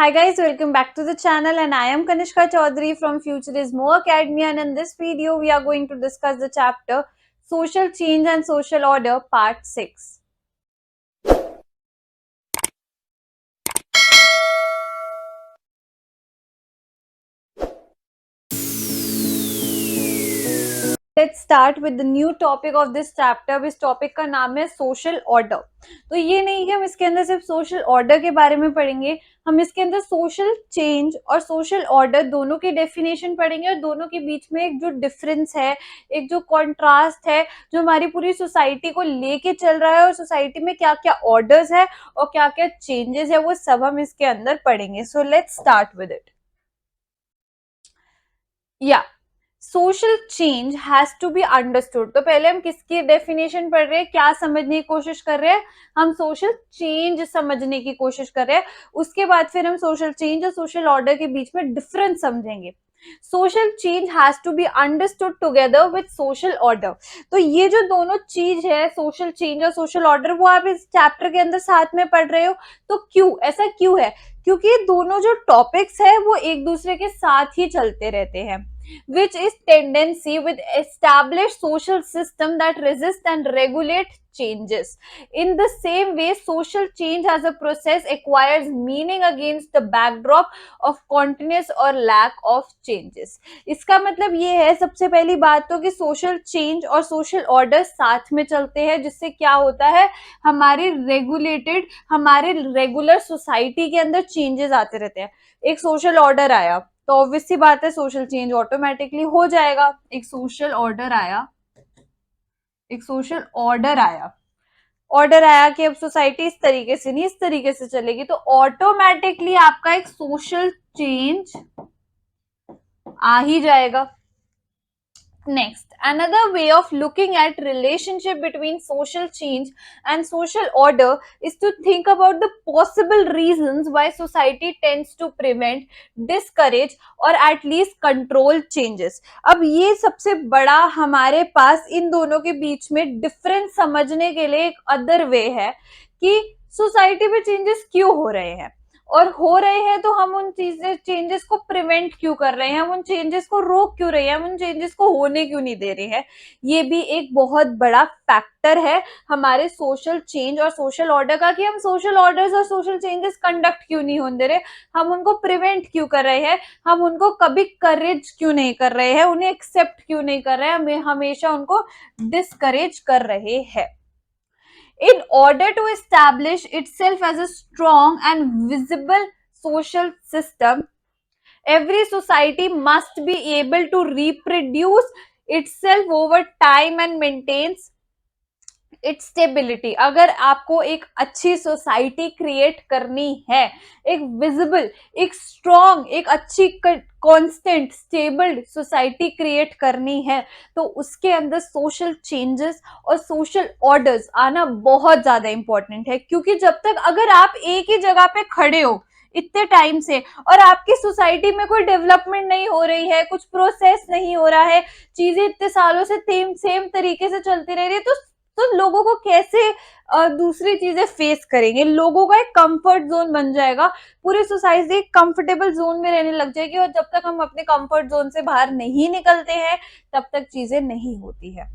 Hi guys, welcome back to the channel and I am Kanishka Chaudhary from Future is More Academy, and in this video we are going to discuss the chapter Social Change and Social Order Part 6. Let's start with the new topic of this chapter. अब इस topic का नाम है social order. तो ये नहीं कि हम इसके अंदर सिर्फ सोशल ऑर्डर के बारे में पढ़ेंगे, हम इसके अंदर सोशल चेंज और सोशल ऑर्डर दोनों की डेफिनेशन पढ़ेंगे और दोनों के बीच में एक जो डिफरेंस है, एक जो कॉन्ट्रास्ट है, जो हमारी पूरी सोसाइटी को लेके चल रहा है और सोसाइटी में क्या क्या ऑर्डर्स है और क्या क्या चेंजेस है, वो सब हम इसके अंदर पढ़ेंगे। So let's start with it. या social change has to be understood. तो पहले हम किसकी डेफिनेशन पढ़ रहे हैं, क्या समझने की कोशिश कर रहे हैं, हम सोशल चेंज समझने की कोशिश कर रहे हैं। उसके बाद फिर हम सोशल चेंज और सोशल ऑर्डर के बीच में डिफरेंस समझेंगे। Social change has to be understood together with social order. तो ये जो दोनों चीज है, सोशल चेंज और सोशल ऑर्डर, वो आप इस चैप्टर के अंदर साथ में पढ़ रहे हो। तो क्यों ऐसा क्यों है? क्योंकि दोनों जो टॉपिक्स है वो एक दूसरे के साथ ही चलते रहते हैं, which is tendency with established social system that resist and regulate changes. In the same way, social change as a process acquires meaning against the backdrop of continuous or lack of changes. इसका मतलब ये है, सबसे पहली बात तो कि social change और सोशल ऑर्डर साथ में चलते हैं, जिससे क्या होता है, हमारे रेगुलर सोसाइटी के अंदर चेंजेस आते रहते हैं। एक सोशल ऑर्डर आया तो ऑब्वियस सी बात है सोशल चेंज ऑटोमेटिकली हो जाएगा। एक सोशल ऑर्डर आया कि अब सोसाइटी इस तरीके से नहीं, इस तरीके से चलेगी, तो ऑटोमेटिकली आपका एक सोशल चेंज आ ही जाएगा। Next, another way of looking at relationship between social change and social order is to think about the possible reasons why society tends to prevent, discourage or at least control changes. अब ये सबसे बड़ा हमारे पास इन दोनों के बीच में difference समझने के लिए एक अदर वे है कि सोसाइटी में चेंजेस क्यों हो रहे हैं, और हो रहे हैं तो हम उन चेंजेस को प्रिवेंट क्यों कर रहे हैं, हम उन चेंजेस को रोक क्यों रहे हैं, हम उन चेंजेस को होने क्यों नहीं दे रहे हैं। ये भी एक बहुत बड़ा फैक्टर है हमारे सोशल चेंज और सोशल ऑर्डर का, कि हम सोशल ऑर्डर्स और सोशल चेंजेस कंडक्ट क्यों नहीं होने दे रहे, हम उनको प्रिवेंट क्यों कर रहे हैं, हम उनको कभी करेज क्यों नहीं कर रहे हैं, उन्हें एक्सेप्ट क्यों नहीं कर रहे हैं, हमें हमेशा उनको डिस्करेज कर रहे हैं। In order to establish itself as a strong and visible social system, every society must be able to reproduce itself over time and maintains it's stability. अगर आपको एक अच्छी सोसाइटी क्रिएट करनी है, एक विजिबल, एक स्ट्रॉन्ग, एक अच्छी कांस्टेंट स्टेबल सोसाइटी क्रिएट करनी है, तो उसके अंदर सोशल चेंजेस और सोशल ऑर्डर्स आना बहुत ज्यादा इंपॉर्टेंट है। क्योंकि जब तक अगर आप एक ही जगह पे खड़े हो इतने टाइम से और आपकी सोसाइटी में कोई डेवलपमेंट नहीं हो रही है, कुछ प्रोसेस नहीं हो रहा है, चीजें इतने सालों से सेम तरीके से चलती रह रही है, तो लोगों को कैसे दूसरी चीजें फेस करेंगे। लोगों का एक कंफर्ट जोन बन जाएगा, पूरी सोसाइटी एक कंफर्टेबल जोन में रहने लग जाएगी, और जब तक हम अपने कंफर्ट जोन से बाहर नहीं निकलते हैं तब तक चीजें नहीं होती है।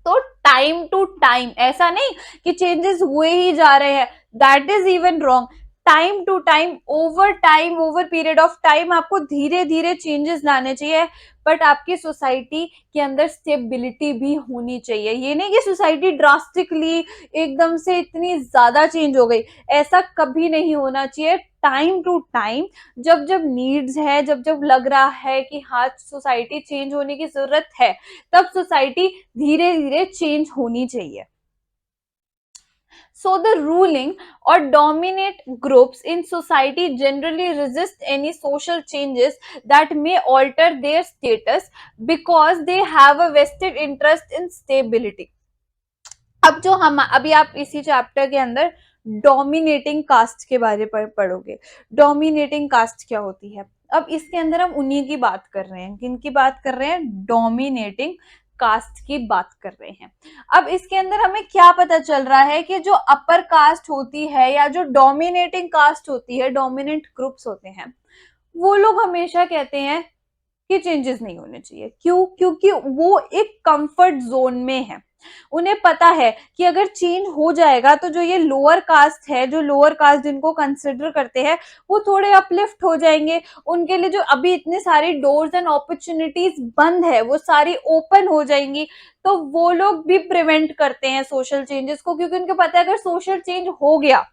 तो टाइम टू टाइम, ऐसा नहीं कि चेंजेस हुए ही जा रहे हैं, that is even wrong. Time to time, over period of time आपको धीरे धीरे चेंजेस लाने चाहिए, बट आपकी सोसाइटी के अंदर स्टेबिलिटी भी होनी चाहिए। ये नहीं कि सोसाइटी ड्रास्टिकली एकदम से इतनी ज्यादा चेंज हो गई, ऐसा कभी नहीं होना चाहिए। टाइम टू टाइम, जब जब नीड्स है, जब जब लग रहा है कि हाँ सोसाइटी चेंज होने की जरूरत है, तब सोसाइटी धीरे धीरे चेंज होनी चाहिए। So the ruling or dominant groups in society generally resist any social changes that may alter their status because they have a vested interest in stability. अब जो हम अभी आप इसी चैप्टर के अंदर डोमिनेटिंग कास्ट के बारे में पढ़ोगे। डोमिनेटिंग कास्ट क्या होती है? अब इसके अंदर हम उन्हीं की बात कर रहे हैं, किन की बात कर रहे हैं? डोमिनेटिंग कास्ट की बात कर रहे हैं। अब इसके अंदर हमें क्या पता चल रहा है कि जो अपर कास्ट होती है या जो डोमिनेटिंग कास्ट होती है, डोमिनेंट ग्रुप्स होते हैं, वो लोग हमेशा कहते हैं कि चेंजेस नहीं होने चाहिए। क्यों? क्योंकि वो एक कंफर्ट जोन में है। उन्हें पता है कि अगर चेंज हो जाएगा तो जो ये लोअर कास्ट है, जो लोअर कास्ट जिनको कंसिडर करते हैं, वो थोड़े अपलिफ्ट हो जाएंगे। उनके लिए जो अभी इतने सारी डोर्स एंड अपॉर्चुनिटीज बंद है, वो सारी ओपन हो जाएंगी। तो वो लोग भी प्रिवेंट करते हैं सोशल चेंजेस को, क्योंकि उनको पता है अगर सोशल चेंज हो गया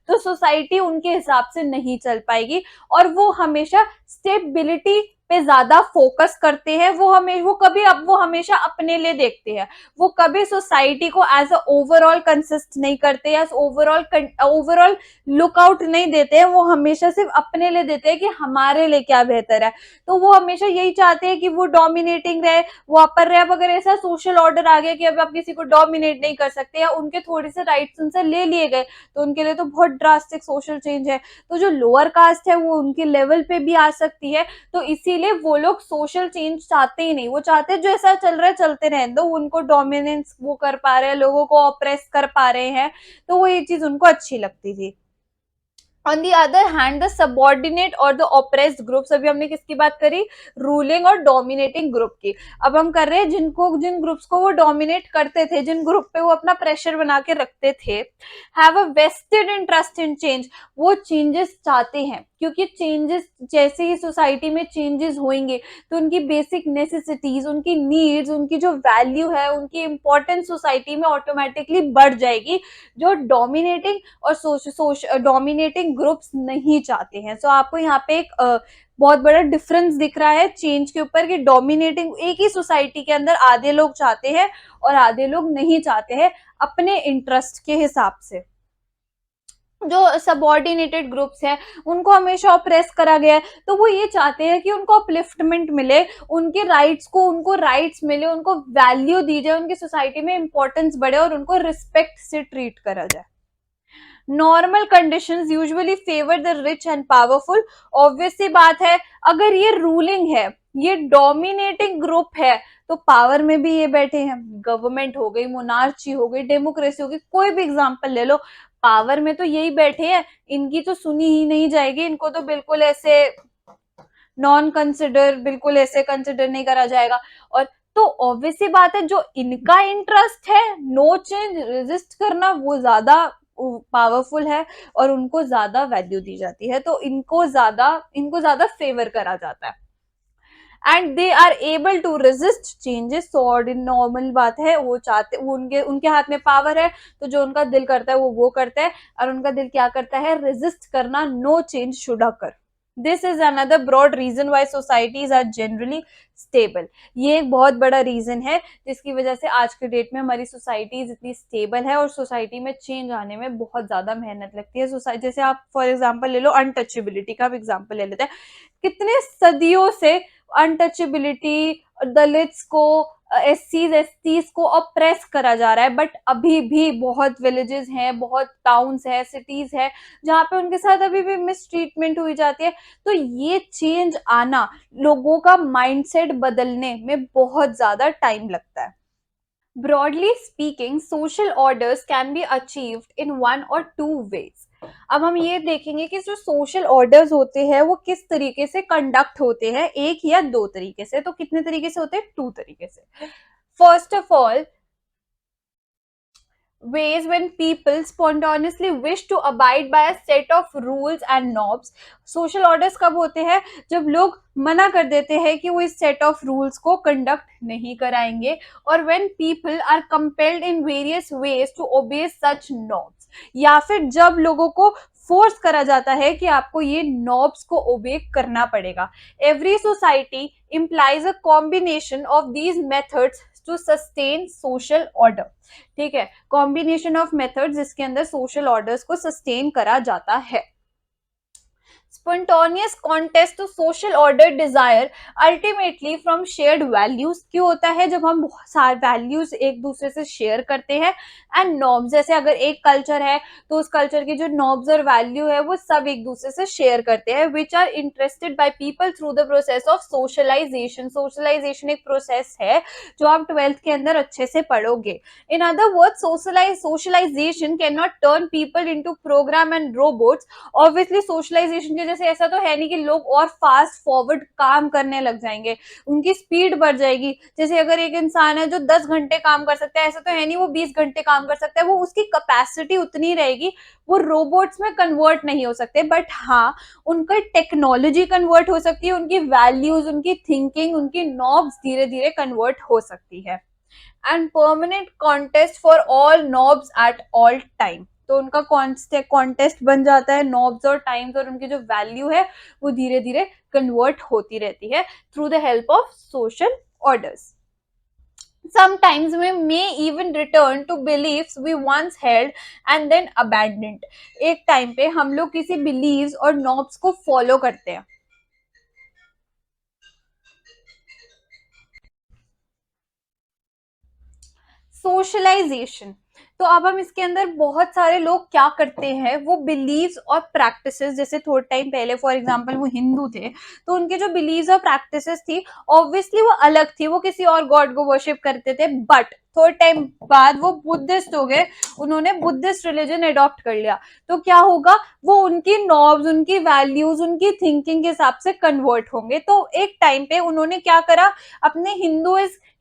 तो सोसाइटी उनके हिसाब से नहीं चल पाएगी। और वो हमेशा स्टेबिलिटी पे ज्यादा फोकस करते हैं। वो हमेशा अपने लिए देखते हैं। वो कभी सोसाइटी को एज अ ओवरऑल कंसिस्ट नहीं करते या ओवरऑल लुकआउट नहीं देते हैं। वो हमेशा सिर्फ अपने लिए देते हैं कि हमारे लिए क्या बेहतर है। तो वो हमेशा यही चाहते हैं कि वो डोमिनेटिंग रहे, वो अपर रहे। अब अगर ऐसा सोशल ऑर्डर आ गया कि अब आप किसी को डोमिनेट नहीं कर सकते या उनके थोड़े से राइट्स उनसे ले लिए गए, तो उनके लिए तो बहुत ड्रास्टिक सोशल चेंज है। तो जो लोअर कास्ट है वो उनके लेवल पे भी आ सकती है। तो इसीलिए वो लोग सोशल चेंज चाहते ही नहीं। वो चाहते हैं जो ऐसा चल रहा है चलते रहने दो। उनको डोमिनेंस वो कर पा रहे हैं, लोगों को ऑप्रेस कर पा रहे हैं, तो वो ये चीज उनको अच्छी लगती थी। On the other hand the subordinate और द ऑप्रेस्ड ग्रुप्स, अभी हमने किसकी बात करी? रूलिंग और डोमिनेटिंग ग्रुप की। अब हम कर रहे हैं जिन ग्रुप्स को वो डोमिनेट करते थे, जिन ग्रुप पे वो अपना प्रेशर बना के रखते थे, have a vested interest in change. वो चेंजेस चाहते हैं, क्योंकि चेंजेस जैसे ही सोसाइटी में चेंजेस होंगे तो उनकी बेसिक नेसेसिटीज, उनकी नीड्स, उनकी जो वैल्यू है, उनकी इंपॉर्टेंस सोसाइटी में ऑटोमेटिकली बढ़ जाएगी, जो डोमिनेटिंग और डोमिनेटिंग ग्रुप्स नहीं चाहते हैं। सो आपको यहाँ पे एक बहुत बड़ा डिफरेंस दिख रहा है चेंज के ऊपर, कि डोमिनेटिंग एक ही सोसाइटी के अंदर आधे लोग चाहते हैं और आधे लोग नहीं चाहते हैं, अपने इंटरेस्ट के हिसाब से। जो सबऑर्डिनेटेड ग्रुप्स हैं उनको हमेशा ऑप्रेस करा गया है, तो वो ये चाहते हैं कि उनको अपलिफ्टमेंट मिले, उनके राइट्स को उनको राइट्स मिले, उनको वैल्यू दी जाए, उनकी सोसाइटी में इंपॉर्टेंस बढ़े और उनको रिस्पेक्ट से ट्रीट करा जाए। Normal conditions usually favour the rich and powerful. Obvious सी बात है, अगर ये रूलिंग है, ये डोमिनेटिंग ग्रुप है, तो पावर में भी ये बैठे हैं। गवर्नमेंट हो गई, मोनार्ची हो गई, डेमोक्रेसी हो गई, कोई भी एग्जांपल ले लो, पावर में तो यही बैठे हैं। इनकी तो सुनी ही नहीं जाएगी, इनको तो बिल्कुल ऐसे नॉन कंसिडर, बिल्कुल ऐसे कंसिडर नहीं करा जाएगा। और तो ऑब्वियस सी बात है, जो इनका इंटरेस्ट है नो चेंज, रेजिस्ट करना, वो ज्यादा पावरफुल है और उनको ज्यादा वैल्यू दी जाती है, तो इनको ज्यादा फेवर करा जाता है। And they are able to resist changes. तो नॉर्मल बात है, वो चाहते, उनके उनके हाथ में पावर है, तो जो उनका दिल करता है वो करता है। और उनका दिल क्या करता है? रेजिस्ट करना, no change should occur. This is another broad reason why societies are generally stable. ये एक बहुत बड़ा रीजन है जिसकी वजह से आज के डेट में हमारी सोसाइटीज इतनी स्टेबल है और सोसाइटी में चेंज आने में बहुत ज्यादा मेहनत लगती है। सोसाइटी, जैसे आप फॉर एग्जांपल ले लो, अनटचेबिलिटी का भी एग्जांपल ले लेते हैं। कितने सदियों से अनटचेबिलिटी, दलित्स को, एससीज एसटीज को ऑप्रेस करा जा रहा है, बट अभी भी बहुत विलेजेस हैं, बहुत टाउन्स है, सिटीज है, जहाँ पे उनके साथ अभी भी मिसट्रीटमेंट हुई जाती है। तो ये चेंज आना, लोगों का माइंडसेट बदलने में बहुत ज्यादा टाइम लगता है। Broadly speaking, social orders can be achieved in one or two ways. अब हम ये देखेंगे कि जो सोशल ऑर्डर्स होते हैं वो किस तरीके से कंडक्ट होते हैं, एक या दो तरीके से। तो कितने तरीके से होते हैं? टू तरीके से। First of all, ways when people spontaneously wish to abide by a set of rules and norms. social orders कब होते हैं? जब लोग मना कर देते हैं कि वो इस set of rules को conduct नहीं कराएंगे, और when people are compelled in various ways to obey such norms, या फिर जब लोगों को फोर्स करा जाता है कि आपको ये नॉब्स को ओबे करना पड़ेगा। Every society implies a combination of these methods to sustain social order. ठीक है, कॉम्बिनेशन ऑफ मेथड्स जिसके अंदर सोशल ऑर्डर्स को सस्टेन करा जाता है। Spontaneous contest to social order desire ultimately from shared values. क्यों होता है? जब हम सारे वैल्यूज एक दूसरे से शेयर करते हैं एंड नॉर्म्स, जैसे अगर एक कल्चर है तो उस कल्चर की जो नॉर्म्स और वैल्यू है वो सब एक दूसरे से शेयर करते हैं, which are interested by people through the process of socialisation. Socialisation एक प्रोसेस है जो आप 12th के अंदर अच्छे से पढ़ोगे। In other words, socialisation can not turn people into program and robots. Obviously socialisation के जैसे ऐसा तो है नहीं कि लोग और फास्ट फॉरवर्ड काम करने लग जाएंगे, उनकी स्पीड बढ़ जाएगी। जैसे अगर एक इंसान है जो 10 घंटे काम कर सकता है, ऐसा तो है नहीं वो 20 घंटे काम कर सकता है, वो उसकी कैपेसिटी उतनी रहेगी, वो रोबोट्स में कन्वर्ट नहीं हो सकते। बट हाँ, उनका टेक्नोलॉजी कन्वर्ट हो सकती है, उनकी वैल्यूज, उनकी थिंकिंग, उनकी नॉब्स धीरे धीरे कन्वर्ट हो सकती है। And permanent contest for all knobs at all time, तो उनका कॉन्टेस्ट बन जाता है नॉब्स और टाइम्स, और उनकी जो वैल्यू है वो धीरे धीरे कन्वर्ट होती रहती है through the help of social orders. Sometimes we may even return to beliefs we once held and then abandoned। एक टाइम पे हम लोग किसी बिलीव्स और नॉब्स को फॉलो करते हैं। सोशलाइजेशन, तो अब हम इसके अंदर बहुत सारे लोग क्या करते हैं, वो बिलीव्स और प्रैक्टिसेस, जैसे थोड़ा टाइम पहले फॉर एग्जांपल वो हिंदू थे तो उनके जो बिलीव्स और प्रैक्टिसेस थी ऑब्वियसली वो अलग थी, वो किसी और गॉड को वर्शिप करते थे। बट थोड़ा टाइम बाद वो बुद्धिस्ट हो गए, उन्होंने बुद्धिस्ट रिलीजन अडॉप्ट कर लिया, तो क्या होगा, वो उनकी नॉब्स, उनकी वैल्यूज, उनकी थिंकिंग के हिसाब से कन्वर्ट होंगे। तो एक टाइम पे उन्होंने क्या करा, अपने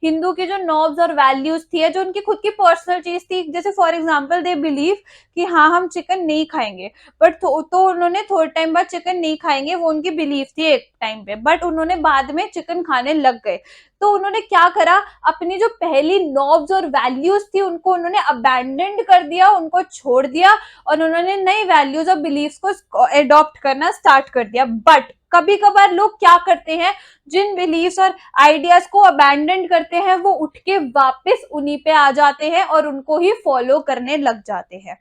हिंदू की जो नॉब्स और वैल्यूज थी, जो उनकी खुद की पर्सनल चीज थी, जैसे फॉर एग्जांपल दे बिलीव कि हाँ हम चिकन नहीं खाएंगे, बट तो उन्होंने थोड़े टाइम बाद चिकन नहीं खाएंगे, वो उनकी बिलीफ थी एक टाइम पे, बट उन्होंने बाद में चिकन खाने लग गए। तो उन्होंने क्या करा, अपनी जो पहली नॉब्स और वैल्यूज थी उनको उन्होंने अबैंडन कर दिया, उनको छोड़ दिया, और उन्होंने नई वैल्यूज और बिलीव्स को अडॉप्ट करना स्टार्ट कर दिया। बट कभी कभार लोग क्या करते हैं, जिन बिलीव्स और आइडियाज को अबैंडन करते हैं वो उठ के वापस उन्हीं पे आ जाते हैं और उनको ही फॉलो करने लग जाते हैं।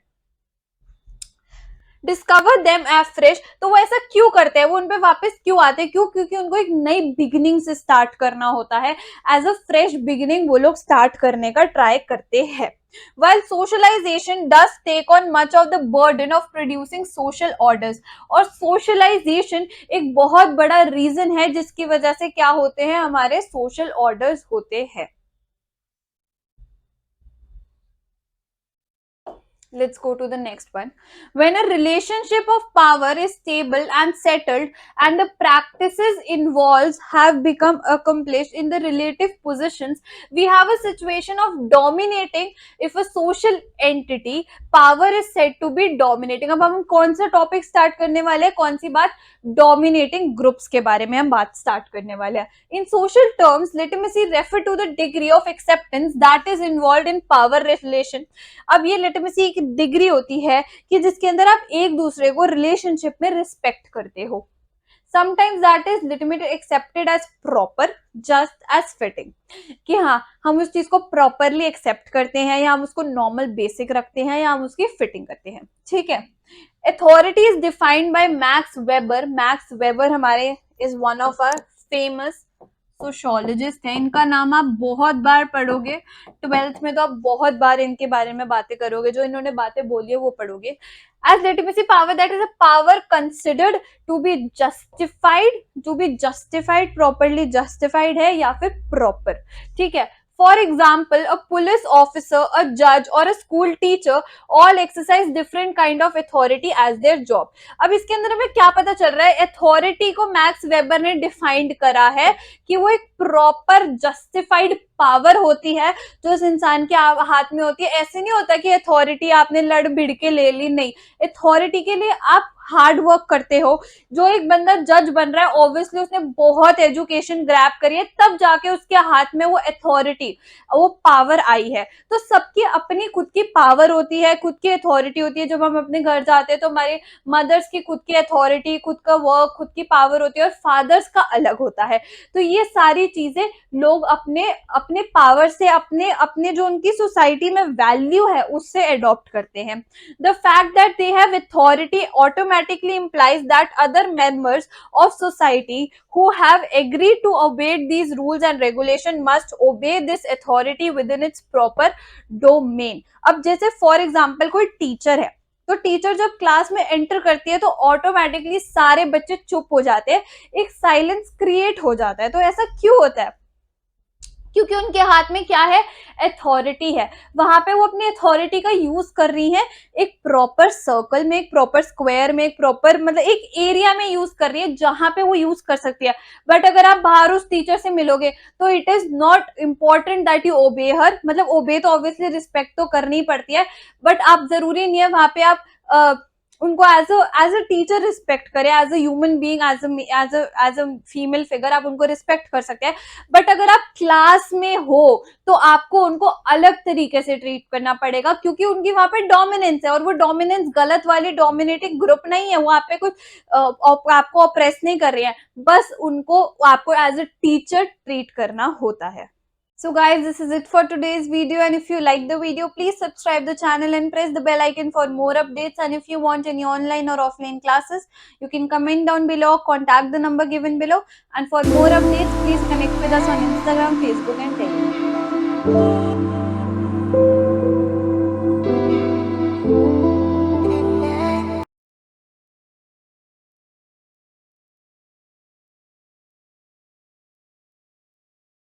डिस्कवर देम एज फ्रेश, तो वो ऐसा क्यों करते हैं, वो उनपे वापस क्यों आते हैं, क्यों? क्योंकि उनको एक नई बिगिनिंग से स्टार्ट करना होता है, एज अ फ्रेश बिगिनिंग वो लोग स्टार्ट करने का ट्राई करते हैं। While socialization does take on much of the burden of producing social orders, और socialization एक बहुत बड़ा रीजन है जिसकी वजह से क्या होते हैं, हमारे social orders होते हैं। Let's go to the next one. When a relationship of power is stable and settled and the practices involved have become accomplished in the relative positions, we have a situation of dominating. If a social entity power is said to be dominating, अब हम कौन सा topic start करने वाले हैं, कौन सी बात, dominating groups के बारे में हम बात स्टार्ट करने वाले हैं। In social terms legitimacy refer to the degree of acceptance that is involve in power relation. अब ये लेटिमेसी एक डिग्री होती है कि जिसके अंदर आप एक दूसरे को रिलेशनशिप में रिस्पेक्ट करते हो। Sometimes that is legitimately accepted as proper just as fitting, कि हाँ हम उस चीज को प्रॉपरली एक्सेप्ट करते हैं, या हम उसको नॉर्मल बेसिक रखते हैं, या हम उसकी फिटिंग करते हैं। ठीक है। Authority is defined by Max Weber. Max Weber हमारे is one of our famous sociologist है, इनका नाम आप बहुत बार पढ़ोगे 12th में, तो आप बहुत बार इनके बारे में बातें करोगे, जो इन्होंने बातें बोली है वो पढ़ोगे। As legitimacy power that is a power considered to be justified, properly justified है या फिर प्रॉपर। ठीक है। For example a police officer, a जज और a school teacher all exercise different kind of authority as their job. अब इसके अंदर हमें क्या पता चल रहा है, अथॉरिटी को मैक्स वेबर ने डिफाइंड करा है कि वो एक प्रॉपर जस्टिफाइड पावर होती है जो उस इंसान के हाथ में होती है। ऐसे नहीं होता कि अथॉरिटी आपने लड़ भिड़ के ले ली, नहीं, अथॉरिटी के लिए आप हार्ड वर्क करते हो। जो एक बंदा जज बन रहा है ऑब्वियसली उसने बहुत एजुकेशन ग्रैब करी है, तब जाके उसके हाथ में वो अथॉरिटी, वो पावर आई है। तो सबकी अपनी खुद की पावर होती है, खुद की अथॉरिटी होती है। जब हम अपने घर जाते हैं तो हमारे मदर्स की खुद की अथॉरिटी, खुद का वर्क, खुद की पावर होती है, और फादर्स का अलग होता है। तो ये सारी चीजें लोग अपने अपने पावर से, अपने अपने जो उनकी सोसाइटी में वैल्यू है उससे अडॉप्ट करते हैं। The fact that they have authority automatically automatically implies that other members of society who have agreed to obey these rules and regulation must obey this authority within its proper domain. अब जैसे for example कोई teacher है, तो teacher जब class में enter करती है तो ऑटोमेटिकली सारे बच्चे चुप हो जाते हैं, एक साइलेंस क्रिएट हो जाता है. तो ऐसा क्यों होता है? क्योंकि उनके हाथ में क्या है? अथॉरिटी है. वहां पे वो अपनी अथॉरिटी का यूज कर रही है एक प्रॉपर सर्कल में, एक प्रॉपर स्क्वायर में, एक प्रॉपर मतलब एक एरिया में यूज कर रही है जहां पे वो यूज कर सकती है. बट अगर आप बाहर उस टीचर से मिलोगे तो it is not important that you obey her. मतलब ओबे तो ऑब्वियसली रिस्पेक्ट तो करनी ही पड़ती है, बट आप जरूरी नहीं है वहां पे आप उनको एज अ टीचर रिस्पेक्ट करें, as a human being, as a female figure आप उनको रिस्पेक्ट कर सकते हैं. बट अगर आप क्लास में हो तो आपको उनको अलग तरीके से ट्रीट करना पड़ेगा, क्योंकि उनकी वहां पे डोमिनेंस है, और वो डोमिनेंस गलत वाली डोमिनेटिंग ग्रुप नहीं है. वो आप पे कुछ आपको ऑप्रेस नहीं कर रही है, बस उनको आपको एज अ टीचर ट्रीट करना होता है. So guys, this is it for today's video, and if you like the video, please subscribe the channel and press the bell icon for more updates. And if you want any online or offline classes, you can comment down below, contact the number given below. And for more updates, please connect with us on Instagram, Facebook and Telegram.